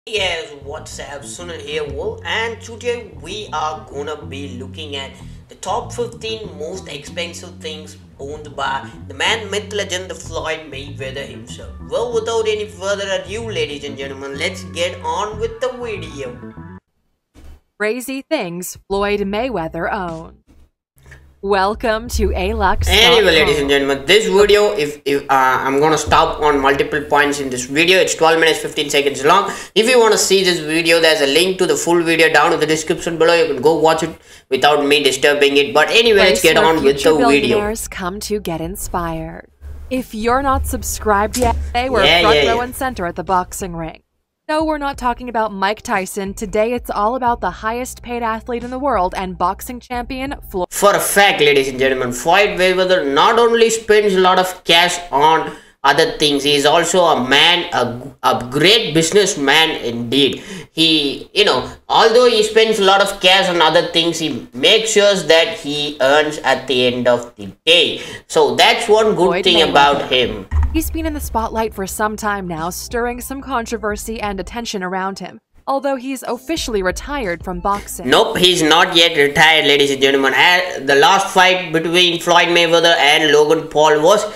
Yes, what's up? Sunil here, and today we are gonna be looking at the top 15 most expensive things owned by the man, myth, legend, the Floyd Mayweather himself. Well, without any further ado, ladies and gentlemen, let's get on with the video. Crazy things Floyd Mayweather owns. Welcome to Alux. Anyway, ladies and gentlemen, this video, if I'm gonna stop on multiple points in this video. It's 12 minutes 15 seconds long. If you want to see this video, there's a link to the full video down in the description below. You can go watch it without me disturbing it. But anyway, let's get on with the video. Come to get inspired. If you're not subscribed yet, today we're front row and center at the boxing ring. No, we're not talking about Mike Tyson. Today, it's all about the highest paid athlete in the world and boxing champion, Floyd. For a fact, ladies and gentlemen, Floyd Mayweather not only spends a lot of cash on other things, he is also a man, a great businessman indeed. He, although he spends a lot of cash on other things, he makes sure that he earns at the end of the day. So that's one good thing about him. He's been in the spotlight for some time now, stirring some controversy and attention around him, although he's officially retired from boxing. Nope, he's not yet retired, ladies and gentlemen. The last fight between Floyd Mayweather and Logan Paul was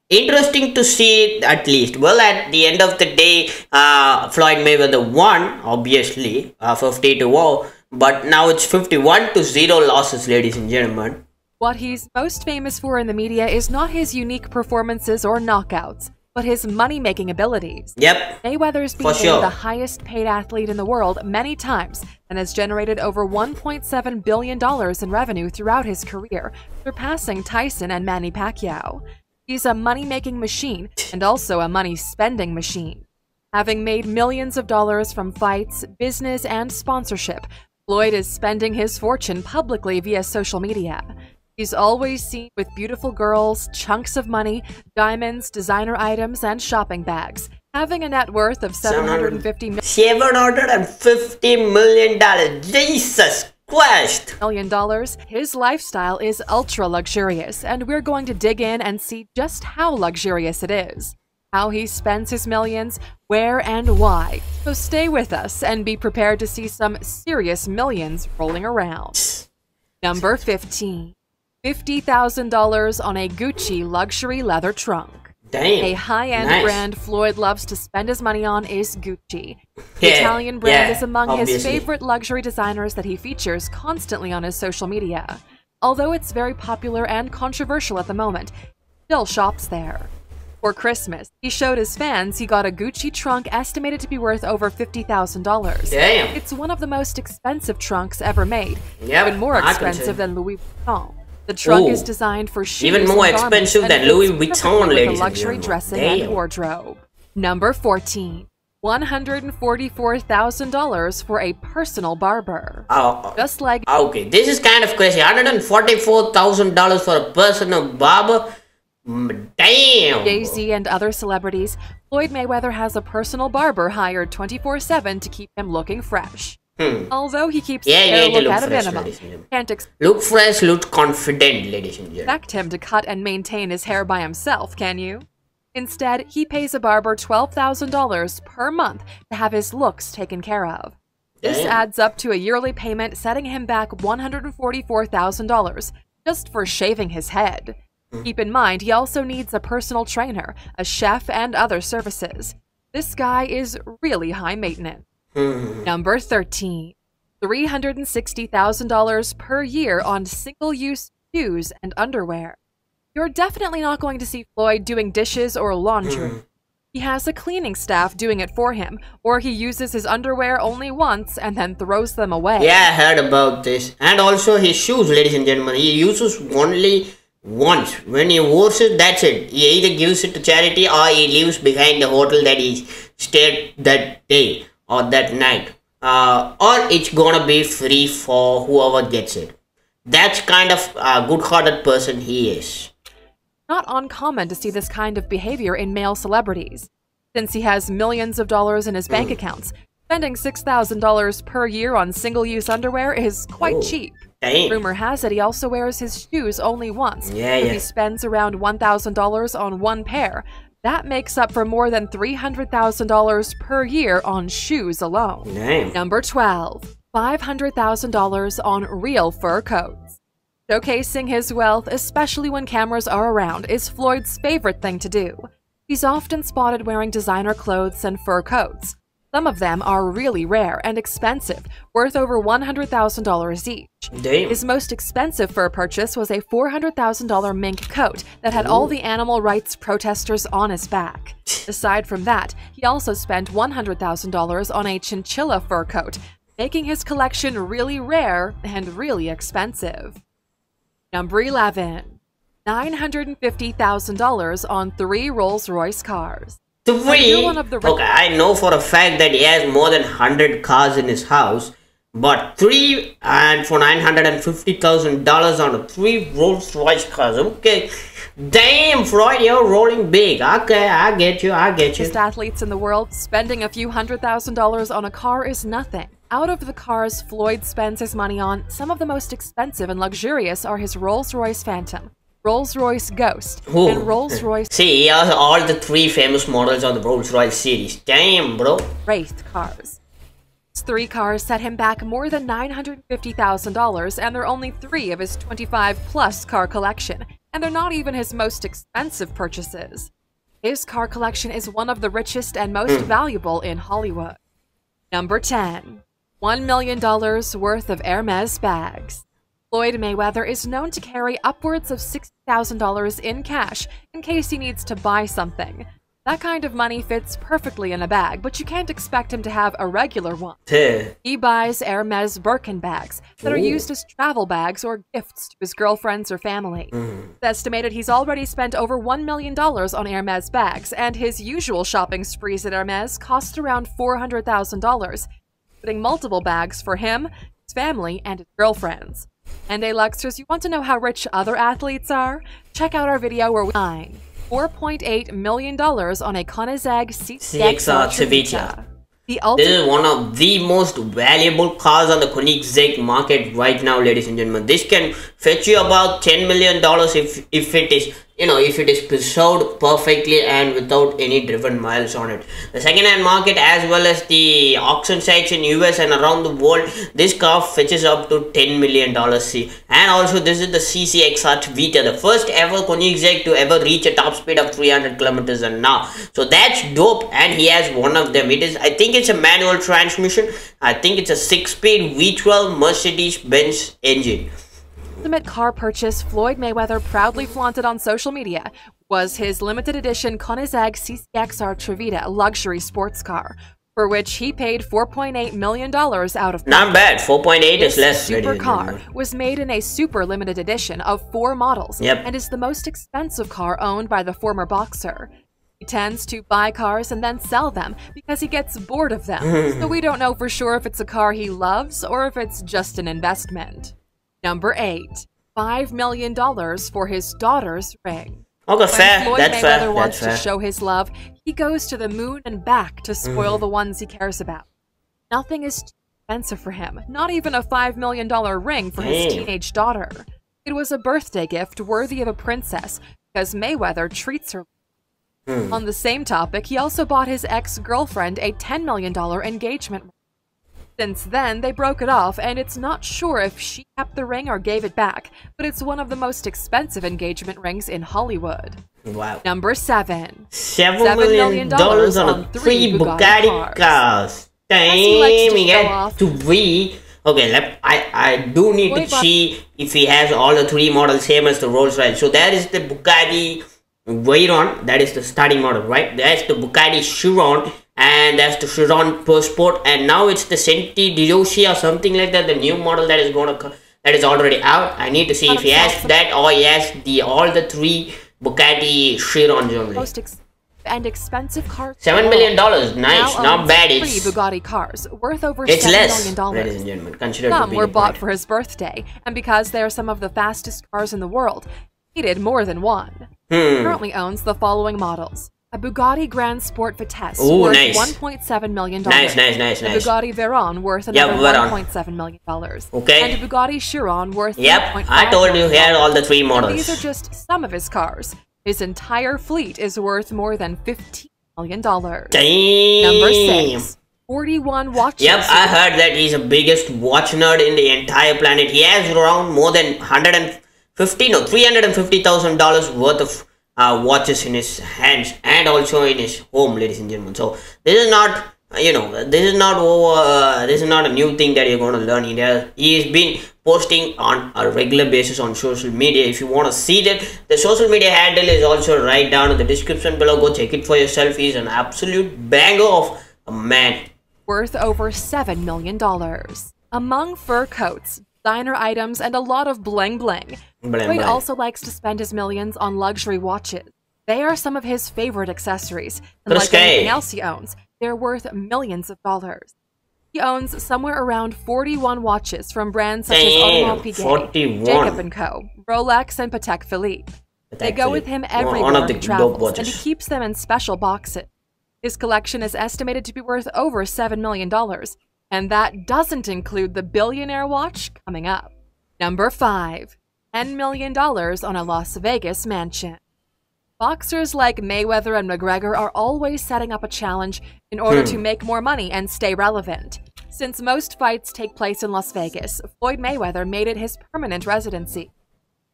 interesting to see, at least. Well, at the end of the day, Floyd Mayweather won, obviously, 50-0, but now it's 51-0 losses, ladies and gentlemen. What he's most famous for in the media is not his unique performances or knockouts, but his money-making abilities. Yep, Mayweather's been the highest paid athlete in the world many times and has generated over $1.7 billion in revenue throughout his career, surpassing Tyson and Manny Pacquiao. He's a money-making machine and also a money-spending machine. Having made millions of dollars from fights, business, and sponsorship, Floyd is spending his fortune publicly via social media. He's always seen with beautiful girls, chunks of money, diamonds, designer items, and shopping bags, having a net worth of $750 million. Jesus Christ! His lifestyle is ultra luxurious, and we're going to dig in and see just how luxurious it is, how he spends his millions, where and why. So stay with us and be prepared to see some serious millions rolling around. Number 15. $50,000 on a Gucci luxury leather trunk. Damn, a high-end brand Floyd loves to spend his money on is Gucci. The Italian brand is among his favorite luxury designers that he features constantly on his social media. Although it's very popular and controversial at the moment, he still shops there. For Christmas, he showed his fans he got a Gucci trunk estimated to be worth over $50,000. Damn. It's one of the most expensive trunks ever made, even more expensive than Louis Vuitton. The trunk is designed for shoes, even more expensive than Louis Vuitton, ladies and luxury dressing and wardrobe. Number 14. $144,000 for a personal barber. Just like okay, this is kind of crazy. $144,000 for a personal barber. Damn. Jay-Z and other celebrities, Floyd Mayweather has a personal barber hired 24/7 to keep him looking fresh. Although he keeps his hair look at a minimum, can't look fresh, look confident, ladies and gentlemen. Expect him to cut and maintain his hair by himself, can you? Instead, he pays a barber $12,000 per month to have his looks taken care of. This adds up to a yearly payment, setting him back $144,000 just for shaving his head. Keep in mind, he also needs a personal trainer, a chef, and other services. This guy is really high maintenance. Number 13. $360,000 per year on single-use shoes and underwear. You're definitely not going to see Floyd doing dishes or laundry. He has a cleaning staff doing it for him, or he uses his underwear only once and then throws them away. Yeah, I heard about this. And also his shoes, ladies and gentlemen. He uses only once. When he wears it, that's it. He either gives it to charity or he leaves behind the hotel that he stayed that day or that night, or it's gonna be free for whoever gets it. That's kind of a good-hearted person he is. Not uncommon to see this kind of behavior in male celebrities. Since he has millions of dollars in his bank accounts, spending $6,000 per year on single-use underwear is quite cheap. Damn. Rumor has it he also wears his shoes only once. Yeah. He spends around $1,000 on one pair, That makes up for more than $300,000 per year on shoes alone. Damn. Number 12. $500,000 on real fur coats. Showcasing his wealth, especially when cameras are around, is Floyd's favorite thing to do. He's often spotted wearing designer clothes and fur coats. Some of them are really rare and expensive, worth over $100,000 each. Damn. His most expensive fur purchase was a $400,000 mink coat that had all the animal rights protesters on his back. Aside from that, he also spent $100,000 on a chinchilla fur coat, making his collection really rare and really expensive. Number 11. $950,000 on 3 Rolls-Royce cars. 3? Okay, I know for a fact that he has more than 100 cars in his house, but 3 and for $950,000 on 3 Rolls-Royce cars. Okay, damn, Floyd, you're rolling big. Okay, I get you. Best athletes in the world, spending a few $100,000 on a car is nothing. Out of the cars Floyd spends his money on, some of the most expensive and luxurious are his Rolls-Royce Phantom, Rolls-Royce Ghost, and Rolls-Royce... See, he has all the 3 famous models on the Rolls-Royce series. Damn, bro. Wraith cars. These 3 cars set him back more than $950,000, and they're only 3 of his 25-plus car collection, and they're not even his most expensive purchases. His car collection is one of the richest and most valuable in Hollywood. Number 10. $1 million worth of Hermes bags. Floyd Mayweather is known to carry upwards of $60,000 in cash in case he needs to buy something. That kind of money fits perfectly in a bag, but you can't expect him to have a regular one. He buys Hermes Birkin bags that are used as travel bags or gifts to his girlfriends or family. It's estimated he's already spent over $1 million on Hermes bags, and his usual shopping sprees at Hermes cost around $400,000, including multiple bags for him, his family, and his girlfriends. And Luxers, you want to know how rich other athletes are? Check out our video where we find $4.8 million on a Koenigsegg CX Trevita. This is one of the most valuable cars on the Koenigsegg market right now, ladies and gentlemen. This can fetch you about $10 million if it is, if it is preserved perfectly and without any driven miles on it. The second-hand market as well as the auction sites in US and around the world, this car fetches up to $10 million. See, and also this is the CCXR Trevita, the first ever Koenigsegg to ever reach a top speed of 300 kilometers an hour. So that's dope, and he has one of them. It is, I think it's a manual transmission. I think it's a 6-speed V12 Mercedes-Benz engine. Ultimate car purchase Floyd Mayweather proudly flaunted on social media was his limited edition Koenigsegg CCXR Trevita luxury sports car, for which he paid $4.8 million out of pocket. Not bad, 4.8 is less. This supercar was made in a super limited edition of 4 models and is the most expensive car owned by the former boxer. He tends to buy cars and then sell them because he gets bored of them, so we don't know for sure if it's a car he loves or if it's just an investment. Number 8. $5 million for his daughter's ring. Okay, fair. Floyd That's fair. Mayweather wants to show his love, he goes to the moon and back to spoil the ones he cares about. Nothing is too expensive for him, not even a $5 million ring for his teenage daughter. It was a birthday gift worthy of a princess because Mayweather treats her. On the same topic, he also bought his ex-girlfriend a $10 million engagement ring. Since then, they broke it off, and it's not sure if she kept the ring or gave it back, but it's one of the most expensive engagement rings in Hollywood. Wow. Number 7. $7 million on 3 Bugatti cars. Damn, he got 3. Okay, I do need to see if he has all the 3 models same as the Rolls-Royce. So that is the Bugatti Veyron, that is the starting model, right? That's the Bugatti Chiron, and that's the Chiron Pro Sport, and now it's the Senti Diossi or something like that, the new model that is already out. I need to see if he has that or he has all the 3 Bugatti Chirons only. Most expensive cars. $7 million, nice, not bad. It's 3 Bugatti cars worth over $7 million. Ladies and gentlemen, consider some were bought for his birthday, and because they are some of the fastest cars in the world, he needed more than one. He currently owns the following models: a Bugatti Grand Sport Vitesse worth $1.7 million. Nice. A Bugatti Veyron worth another $1.7 million. Okay. And a Bugatti Chiron worth I told you he had all the 3 models. And these are just some of his cars. His entire fleet is worth more than $15 million. Damn. Number 6. 41 watches. Yep, I heard that he's the biggest watch nerd in the entire planet. He has around more than $350,000 worth of watches in his hands and also in his home, ladies and gentlemen. So this is not, this is not a new thing that you're going to learn. He's been posting on a regular basis on social media. If you want to see that, the social media handle is also right down in the description below. Go check it for yourself. He's an absolute banger of a man. Worth over $7 million. Among fur coats, designer items, and a lot of bling bling, Floyd also likes to spend his millions on luxury watches. They are some of his favorite accessories, and like anything else he owns, they're worth millions of dollars. He owns somewhere around 41 watches from brands such as Audemars Piguet, Jacob & Co., Rolex, and Patek Philippe. They go with him everywhere he travels, and he keeps them in special boxes. His collection is estimated to be worth over $7 million, and that doesn't include the billionaire watch coming up. Number 5. $10 million on a Las Vegas mansion. Boxers like Mayweather and McGregor are always setting up a challenge in order to make more money and stay relevant. Since most fights take place in Las Vegas, Floyd Mayweather made it his permanent residency.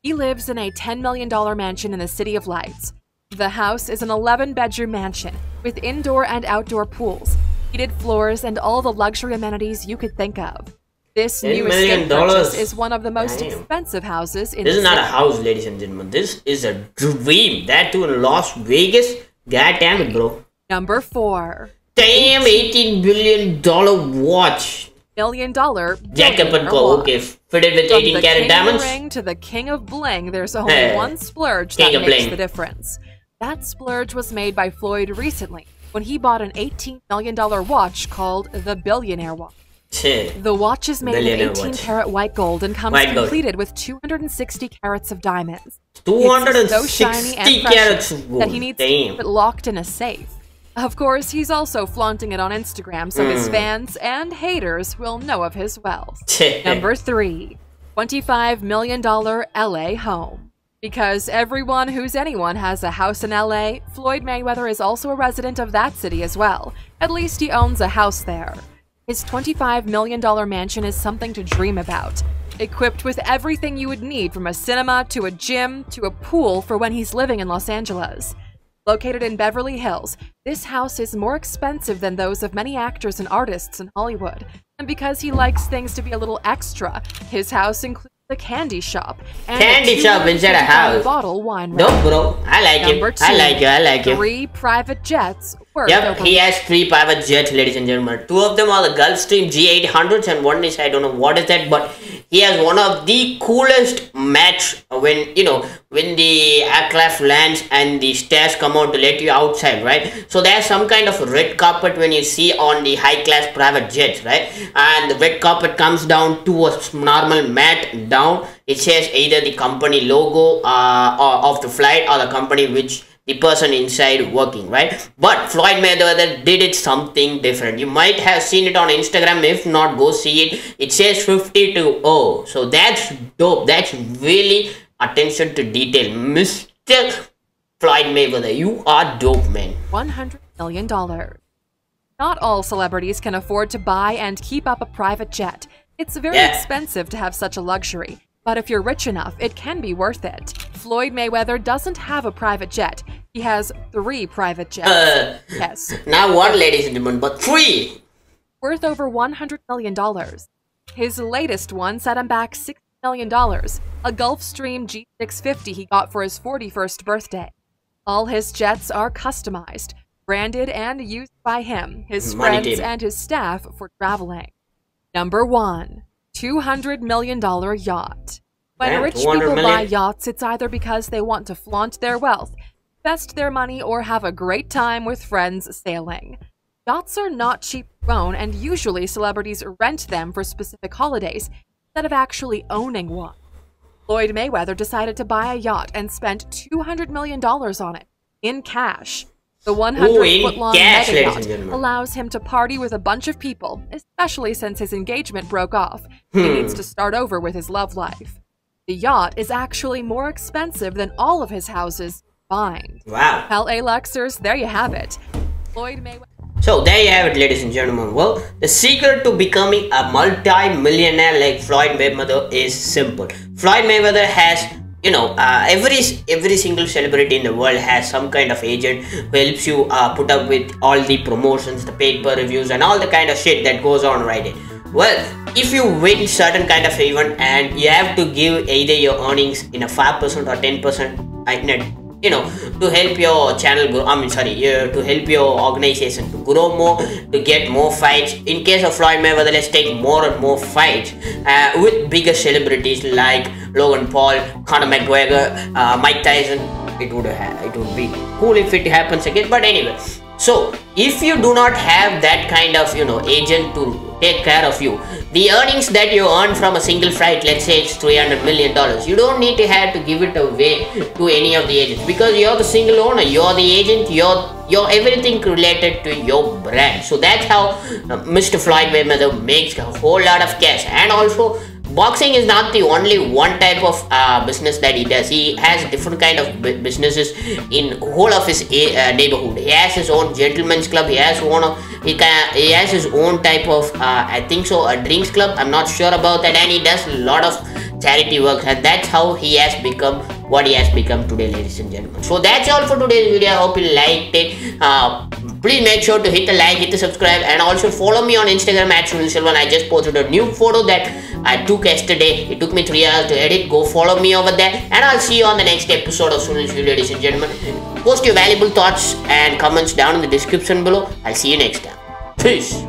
He lives in a $10 million mansion in the City of Lights. The house is an 11-bedroom mansion with indoor and outdoor pools, heated floors, and all the luxury amenities you could think of. This new estate purchase is one of the most expensive houses in the city. This is not a house, ladies and gentlemen. This is a dream. That too in Las Vegas. God damn it, bro. Number 4. Damn, $18 billion watch. $1 million Jacob & Co. Okay, fitted with 18 karat diamonds. From the king to the king of bling, there's only one splurge that makes the difference. That splurge was made by Floyd recently when he bought an $18 million watch called the Billionaire Watch. The watch is made of 18-karat white gold and comes completed with 260 carats of diamonds. 260 it's so shiny and precious that he needs to keep it locked in a safe. Of course, he's also flaunting it on Instagram so his fans and haters will know of his wealth. Number 3. $25 million LA home. Because everyone who's anyone has a house in LA, Floyd Mayweather is also a resident of that city as well. At least he owns a house there. His $25 million mansion is something to dream about, equipped with everything you would need from a cinema to a gym to a pool for when he's living in Los Angeles. Located in Beverly Hills, this house is more expensive than those of many actors and artists in Hollywood. And because he likes things to be a little extra, his house includes a candy shop and inside a house. Bottle wine. No, bro. I like it. I like it. 3 private jets. Yep, he has 3 private jets, ladies and gentlemen. 2 of them are the Gulfstream G800s and one is, I don't know what is that, but he has one of the coolest match when the aircraft lands and the stairs come out to let you outside, right? So there's some kind of red carpet when you see on the high class private jets, right? And the red carpet comes down to a normal mat down. It says either the company logo of the flight or the company which the person inside working, right? But Floyd Mayweather did it something different. You might have seen it on Instagram. If not, go see it. It says 50-0. So that's dope. That's really attention to detail. Mr. Floyd Mayweather, you are dope, man. $100 million. Not all celebrities can afford to buy and keep up a private jet. It's very expensive to have such a luxury. But if you're rich enough, it can be worth it. Floyd Mayweather doesn't have a private jet. He has 3 private jets. Yes. Now what, ladies and gentlemen, but 3? Worth over $100 million. His latest one set him back $60 million, a Gulfstream G650 he got for his 41st birthday. All his jets are customized, branded, and used by him, his friends, and his staff for traveling. Number 1. $200 million yacht. When rich people buy yachts, it's either because they want to flaunt their wealth, invest their money, or have a great time with friends sailing. Yachts are not cheap to own, and usually celebrities rent them for specific holidays instead of actually owning one. Floyd Mayweather decided to buy a yacht and spent $200 million on it, in cash. The 100-foot-long mega yacht allows him to party with a bunch of people, especially since his engagement broke off. He needs to start over with his love life. The yacht is actually more expensive than all of his houses combined. Wow. LA Luxers, there you have it. Floyd Mayweather. So there you have it, ladies and gentlemen. Well, the secret to becoming a multi-millionaire like Floyd Mayweather is simple. Floyd Mayweather has, every single celebrity in the world has some kind of agent who helps you put up with all the promotions, the paper reviews, and all the kind of shit that goes on right in. Well, if you win certain kind of event and you have to give either your earnings in a 5% or 10% to help your channel grow, to help your organization to grow more, to get more fights. In case of Floyd Mayweather, let's take more and more fights with bigger celebrities like Logan Paul, Conor McGregor, Mike Tyson. It would be cool if it happens again. But anyway, so if you do not have that kind of agent to take care of you, the earnings that you earn from a single fight, let's say it's $300 million, you don't need to have to give it away to any of the agents, because you're the single owner, you're the agent, you're everything related to your brand. So that's how Mr. Floyd Mayweather makes a whole lot of cash. And also, boxing is not the only one type of business that he does. He has different kind of businesses in whole of his neighborhood. He has his own gentleman's club. He has his own type of I think so, a drinks club. I'm not sure about that. And he does a lot of charity work, and that's how he has become what he has become today, ladies and gentlemen. So that's all for today's video. I hope you liked it. Please make sure to hit the like, hit the subscribe, and also follow me on Instagram at Sunil. I just posted a new photo that I took yesterday. It took me 3 hours to edit. Go follow me over there, and I'll see you on the next episode of Sunil, ladies and gentlemen. Post your valuable thoughts and comments down in the description below. I'll see you next time. Peace.